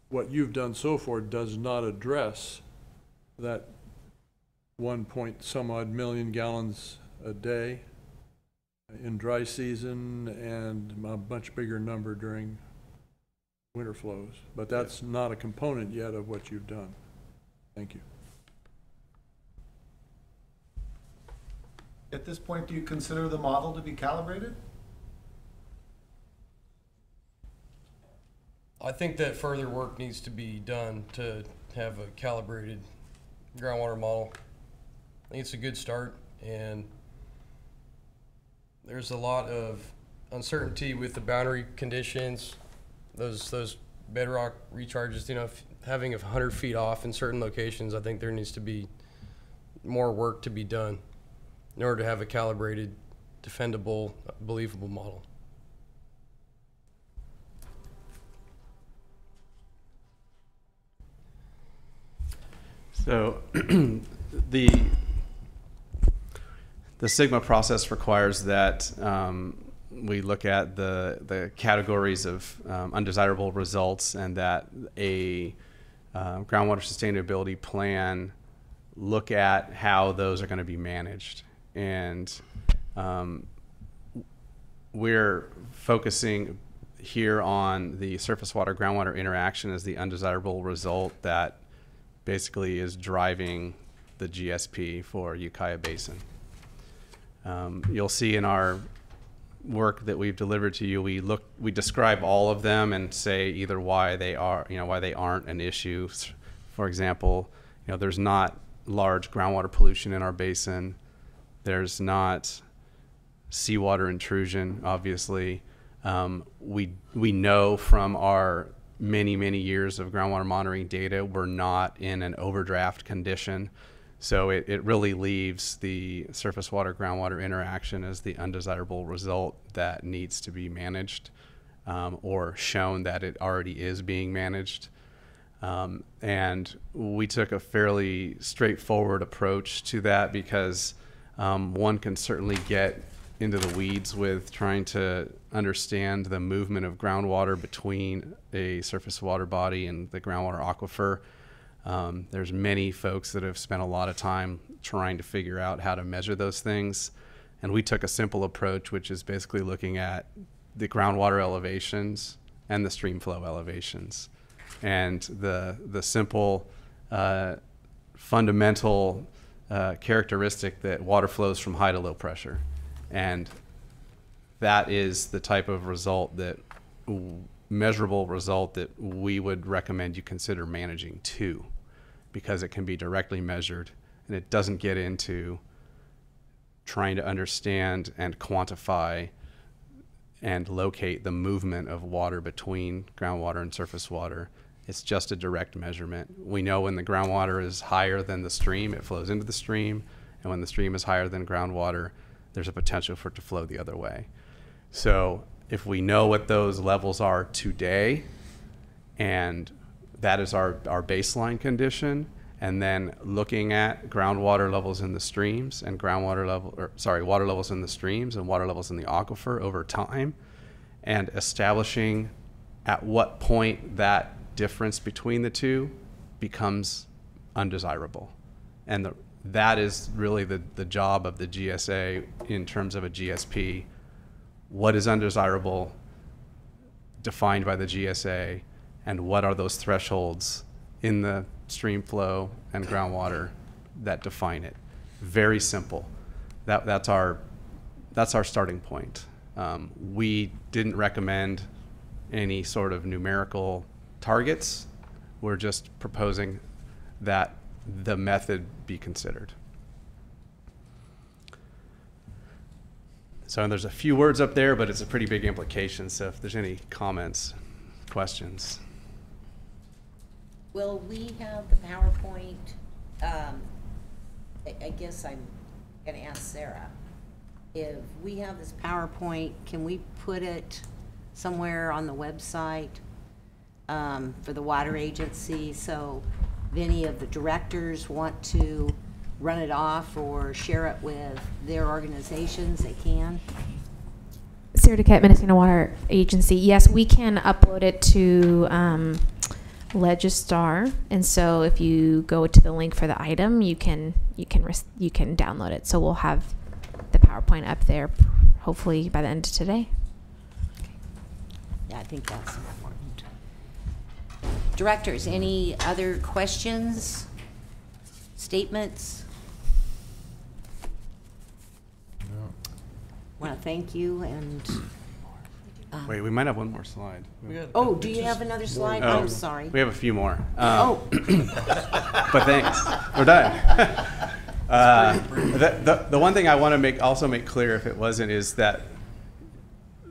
what you've done so far does not address that 1 point some odd million gallons a day in dry season and a much bigger number during winter flows. But that's not a component yet of what you've done. Thank you. At this point, do you consider the model to be calibrated? I think that further work needs to be done to have a calibrated groundwater model. I think it's a good start, and there's a lot of uncertainty with the boundary conditions, those bedrock recharges, you know, having 100 feet off in certain locations. I think there needs to be more work to be done in order to have a calibrated, defendable, believable model. So the Sigma process requires that we look at the categories of undesirable results, and that a groundwater sustainability plan look at how those are going to be managed. And we're focusing here on the surface water groundwater interaction as the undesirable result that basically is driving the GSP for Ukiah Basin. You'll see in our work that we've delivered to you, we describe all of them and say either why they are, why they aren't an issue. For example, there's not large groundwater pollution in our basin. There's not seawater intrusion, obviously. We know from our many years of groundwater monitoring data, we're not in an overdraft condition. So it really leaves the surface water groundwater interaction as the undesirable result that needs to be managed, or shown that it already is being managed. And we took a fairly straightforward approach to that because one can certainly get into the weeds with trying to understand the movement of groundwater between a surface water body and the groundwater aquifer. There's many folks that have spent a lot of time trying to figure out how to measure those things. And we took a simple approach, which is basically looking at the groundwater elevations and the stream flow elevations. And the simple fundamental characteristic that water flows from high to low pressure. And that is the type of result measurable result that we would recommend you consider managing too, because it can be directly measured and it doesn't get into trying to understand and quantify and locate the movement of water between groundwater and surface water. It's just a direct measurement. We know when the groundwater is higher than the stream, it flows into the stream, and when the stream is higher than groundwater, there's a potential for it to flow the other way. So if we know what those levels are today, and that is our baseline condition, and then looking at groundwater levels in the streams and water levels in the streams and water levels in the aquifer over time, and establishing at what point that difference between the two becomes undesirable. And that is really the job of the GSA in terms of a GSP. What is undesirable defined by the GSA, and what are those thresholds in the stream flow and groundwater that define it? Very simple. That's our starting point. We didn't recommend any sort of numerical targets. We're just proposing that the method be considered. So there's a few words up there, but it's a pretty big implication. So if there's any comments, questions. Will we have the PowerPoint? I guess I'm gonna ask Sarah, if we have this PowerPoint, can we put it somewhere on the website for the water agency? So if any of the directors want to run it off or share it with their organizations, they can? Sarah DeCat, Mendocino Water Agency. Yes, we can upload it to Legistar, and so if you go to the link for the item, you can download it. So we'll have the PowerPoint up there, hopefully by the end of today. Yeah, I think that's important. Directors, any other questions, statements? Want to thank you and. Wait, we might have one more slide. Oh, do you have another slide? Oh, I'm sorry. We have a few more. Oh. But thanks. We're done. The one thing I want to also make clear, if it wasn't, is that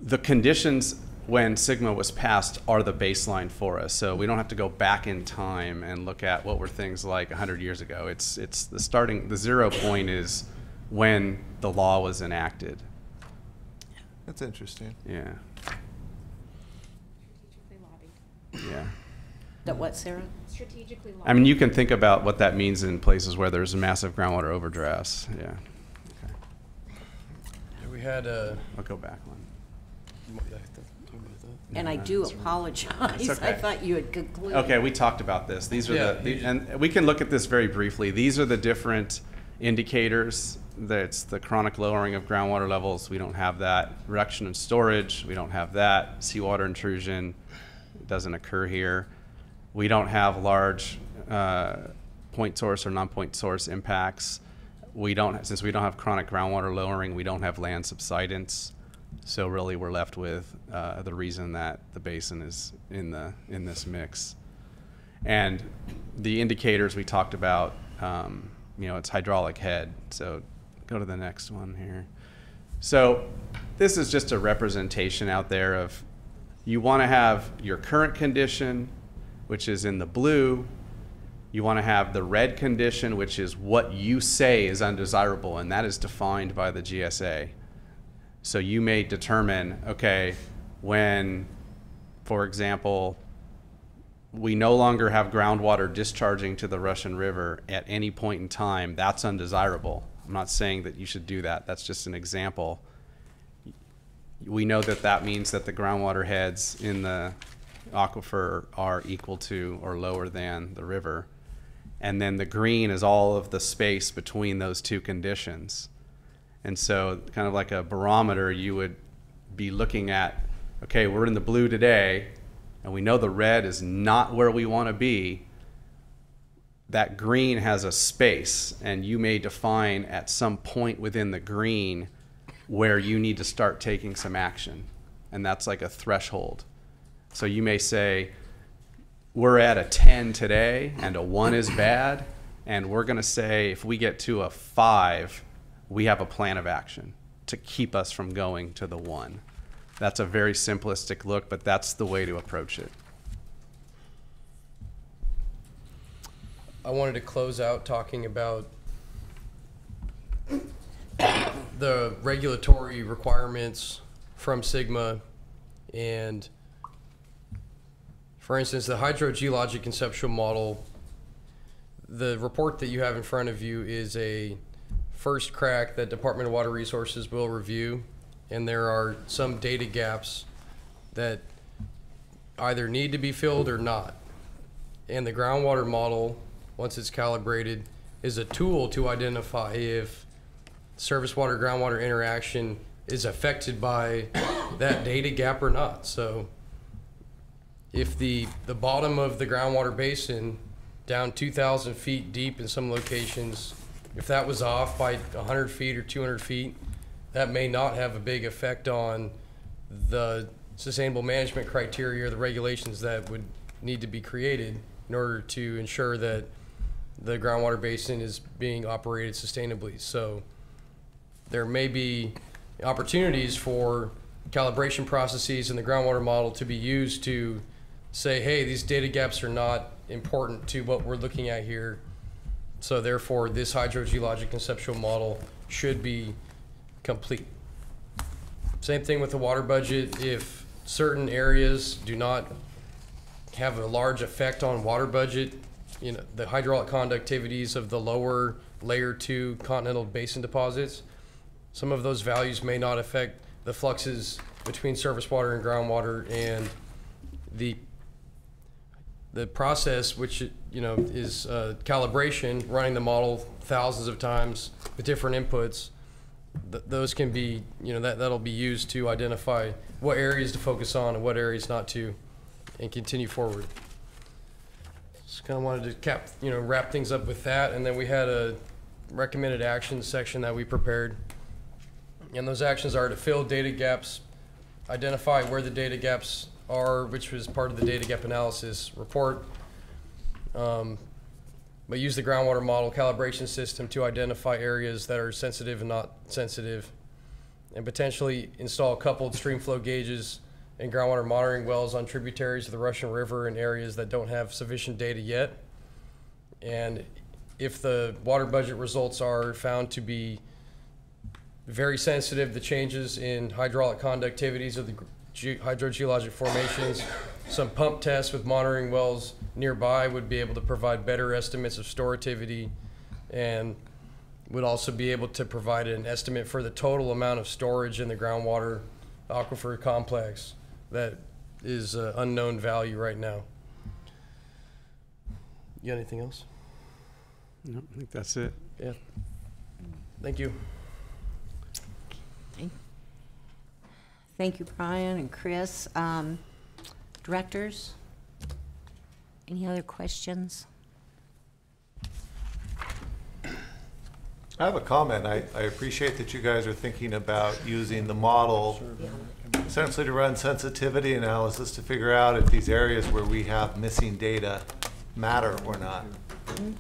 the conditions when Sigma was passed are the baseline for us. So we don't have to go back in time and look at what were things like 100 years ago. It's the 0 point is when the law was enacted. That's interesting. Yeah. Yeah. That what, Sarah? Strategically I mean, you can think about what that means in places where there's massive groundwater overdrafts. Yeah. Okay. Yeah, we had I'll go back one. And I do apologize. It's okay. I thought you had concluded. Okay, we talked about this. These are and we can look at this very briefly. These are the different indicators. That's the chronic lowering of groundwater levels. We don't have that. Reduction in storage. We don't have that. Seawater intrusion doesn't occur here. We don't have large point source or non-point source impacts. Since we don't have chronic groundwater lowering, we don't have land subsidence. So really, we're left with the reason that the basin is in this mix. And the indicators we talked about, it's hydraulic head. So go to the next one here. So this is just a representation out there of, you want to have your current condition, which is in the blue. You want to have the red condition, which is what you say is undesirable, and that is defined by the GSA. So you may determine, okay, when, for example, we no longer have groundwater discharging to the Russian River at any point in time, that's undesirable. I'm not saying that you should do that. That's just an example. We know that that means that the groundwater heads in the aquifer are equal to or lower than the river. And then the green is all of the space between those two conditions. And so kind of like a barometer, you would be looking at, okay, we're in the blue today, and we know the red is not where we want to be. That green has a space, and you may define at some point within the green where you need to start taking some action. And that's like a threshold. So you may say, we're at a 10 today, and a 1 is bad, and we're going to say if we get to a 5, we have a plan of action to keep us from going to the 1. That's a very simplistic look, but that's the way to approach it. I wanted to close out talking about the regulatory requirements from Sigma, and for instance, the hydrogeologic conceptual model. The report that you have in front of you is a first crack that Department of Water Resources will review, and there are some data gaps that either need to be filled or not. And the groundwater model, once it's calibrated, is a tool to identify if surface water groundwater interaction is affected by that data gap or not. So if the bottom of the groundwater basin down 2,000 feet deep in some locations, if that was off by 100 feet or 200 feet, that may not have a big effect on the sustainable management criteria or the regulations that would need to be created in order to ensure that the groundwater basin is being operated sustainably. So there may be opportunities for calibration processes in the groundwater model to be used to say, hey, these data gaps are not important to what we're looking at here. So therefore, this hydrogeologic conceptual model should be complete. Same thing with the water budget. If certain areas do not have a large effect on water budget, you know, the hydraulic conductivities of the lower layer 2 continental basin deposits, some of those values may not affect the fluxes between surface water and groundwater, and the process, which, you know, is calibration, running the model thousands of times with different inputs. Those can be, you know, that'll be used to identify what areas to focus on and what areas not to, and continue forward. Just kind of wanted to wrap things up with that, and then we had a recommended actions section that we prepared, and those actions are to fill data gaps, identify where the data gaps are, which was part of the data gap analysis report, but use the groundwater model calibration system to identify areas that are sensitive and not sensitive, and potentially install coupled stream flow gauges and groundwater monitoring wells on tributaries of the Russian River in areas that don't have sufficient data yet. And if the water budget results are found to be very sensitive to changes in hydraulic conductivities of the hydrogeologic formations, some pump tests with monitoring wells nearby would be able to provide better estimates of storativity, and would also be able to provide an estimate for the total amount of storage in the groundwater aquifer complex that is unknown value right now. You got anything else? No, I think that's it. Yeah. Thank you. Thank you, Brian and Chris. Directors, any other questions? I have a comment. I appreciate that you guys are thinking about using the model essentially to run sensitivity analysis to figure out if these areas where we have missing data matter or not.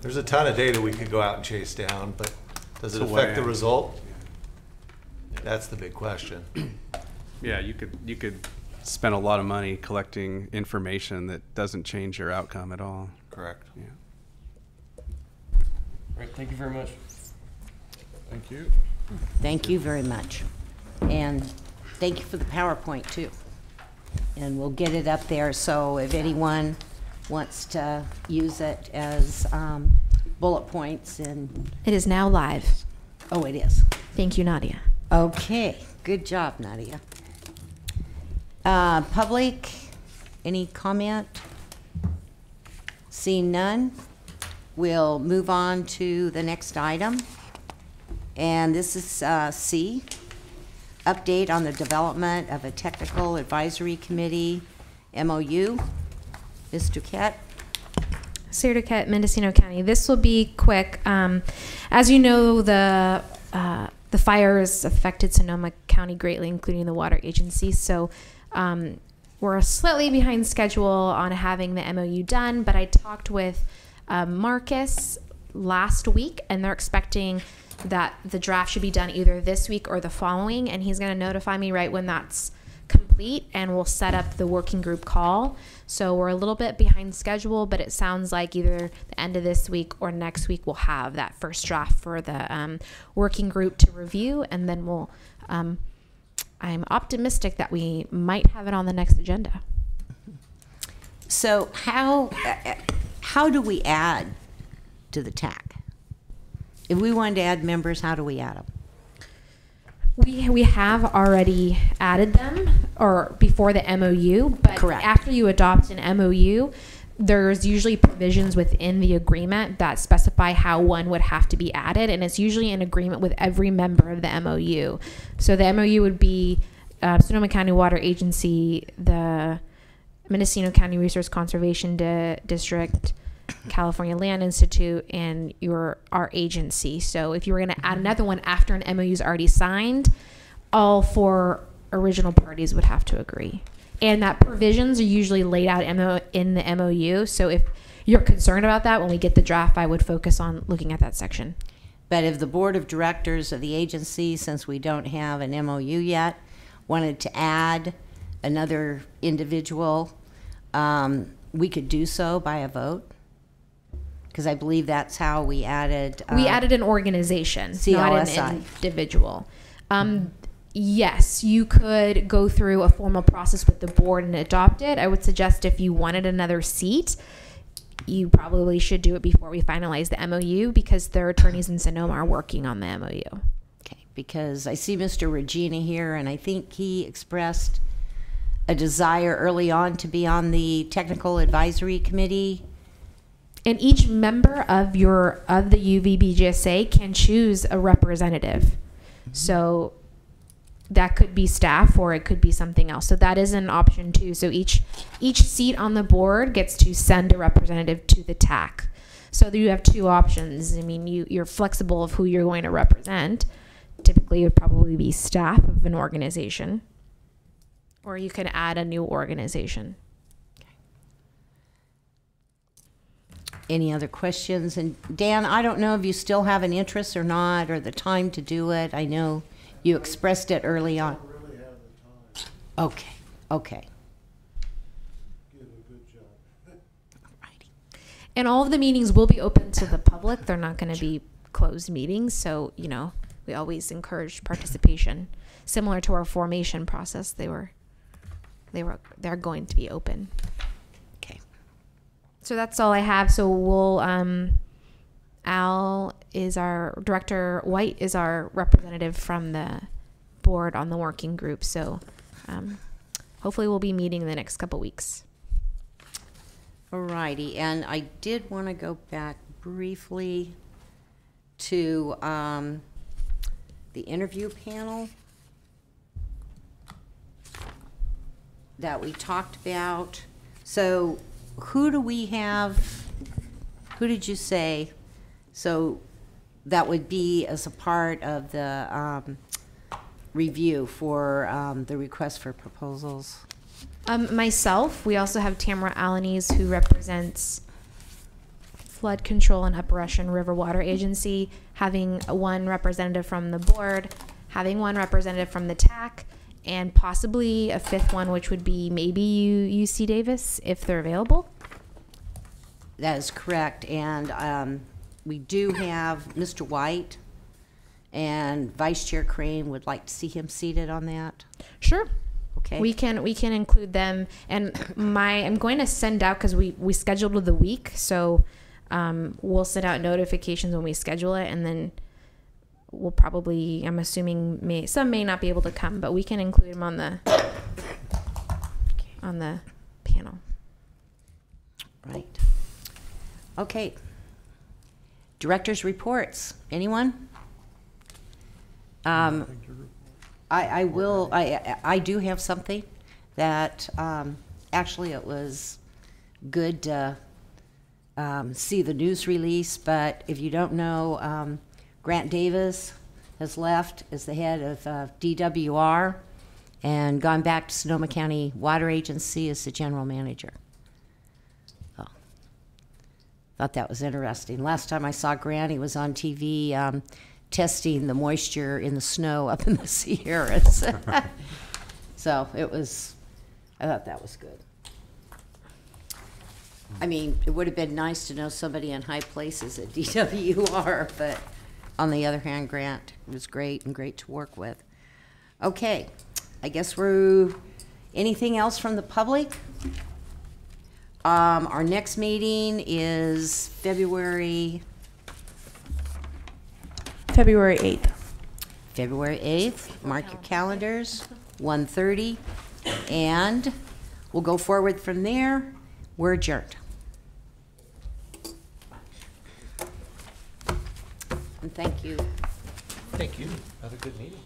There's a ton of data we could go out and chase down, but does it affect the result? That's the big question. Yeah, you could spend a lot of money collecting information that doesn't change your outcome at all. Correct. Yeah. All right, thank you very much. Thank you. Thank you very much. And thank you for the PowerPoint too. And we'll get it up there, so if anyone wants to use it as bullet points. And It is now live. oh, it is. Thank you, Nadia. Okay, good job, Nadia. Public, any comment? Seeing none, we'll move on to the next item. And this is C, update on the development of a technical advisory committee, MOU. Ms. Duquette? Sarah Duquette, Mendocino County. This will be quick. As you know, the fires affected Sonoma County greatly, including the water agency. So we're slightly behind schedule on having the MOU done, but I talked with Marcus last week, and they're expecting that the draft should be done either this week or the following, and he's going to notify me right when that's complete, and we'll set up the working group call. So we're a little bit behind schedule, but it sounds like either the end of this week or next week we'll have that first draft for the working group to review, and then we'll I'm optimistic that we might have it on the next agenda. So how do we add to the TAC? If we wanted to add members, how do we add them? We have already added them, or before the MOU, but Correct. After you adopt an MOU, there's usually provisions within the agreement that specify how one would have to be added, and it's usually in agreement with every member of the MOU. So the MOU would be Sonoma County Water Agency, the Mendocino County Resource Conservation District, California Land Institute, and our agency. So if you were going to add another one after an MOU is already signed, all four original parties would have to agree. And that provisions are usually laid out in the MOU. So if you're concerned about that, when we get the draft, I would focus on looking at that section. But if the board of directors of the agency, since we don't have an MOU yet, wanted to add another individual, we could do so by a vote? Because I believe that's how we added. We added an organization, not CLSI. an individual. Yes, you could go through a formal process with the board and adopt it. I would suggest if you wanted another seat, you probably should do it before we finalize the MOU, because their attorneys in Sonoma are working on the MOU. Okay, because I see Mr. Regina here, and I think he expressed a desire early on to be on the technical advisory committee. And each member of the UVBGSA can choose a representative. So that could be staff or it could be something else. So that is an option too. So each seat on the board gets to send a representative to the TAC. So you have two options. I mean, you're flexible of who you're going to represent. Typically, it would probably be staff of an organization, or you can add a new organization. Any other questions? And Dan, I don't know if you still have an interest or not, or the time to do it. I know you expressed it early on. I don't really have the time. Okay, okay. Give a good job. Alrighty. And all of the meetings will be open to the public. They're not going to be closed meetings. So, you know, we always encourage participation. Similar to our formation process, they're going to be open. Okay. So that's all I have. So we'll, Al is our director, White is our representative from the board on the working group. So hopefully we'll be meeting in the next couple weeks. Alrighty, and I did want to go back briefly to the interview panel that we talked about. So who do we have, who did you say? So that would be as a part of the review for the request for proposals. Myself, we also have Tamara Alanis, who represents Flood Control and Upper Russian River Water Agency, having one representative from the board, having one representative from the TAC, and possibly a fifth one, which would be maybe UC Davis, if they're available. That is correct, and we do have Mr. White, and Vice Chair Crane would like to see him seated on that. Sure. Okay. We can include them, and I'm going to send out, because we scheduled the week, so we'll send out notifications when we schedule it, and then we'll probably, I'm assuming some may not be able to come, but we can include them on the panel. Right. Okay. Director's reports. Anyone? I do have something that actually it was good to see the news release, but if you don't know, Grant Davis has left as the head of DWR and gone back to Sonoma County Water Agency as the general manager. Oh, thought that was interesting. Last time I saw Grant, he was on TV testing the moisture in the snow up in the Sierras. So I thought that was good. I mean, it would have been nice to know somebody in high places at DWR, but on the other hand, Grant was great and great to work with. Okay, I guess anything else from the public? Our next meeting is February 8th. February 8th. Mark your calendars, 1:30, and we'll go forward from there. We're adjourned. And thank you. Thank you. Have a good meeting.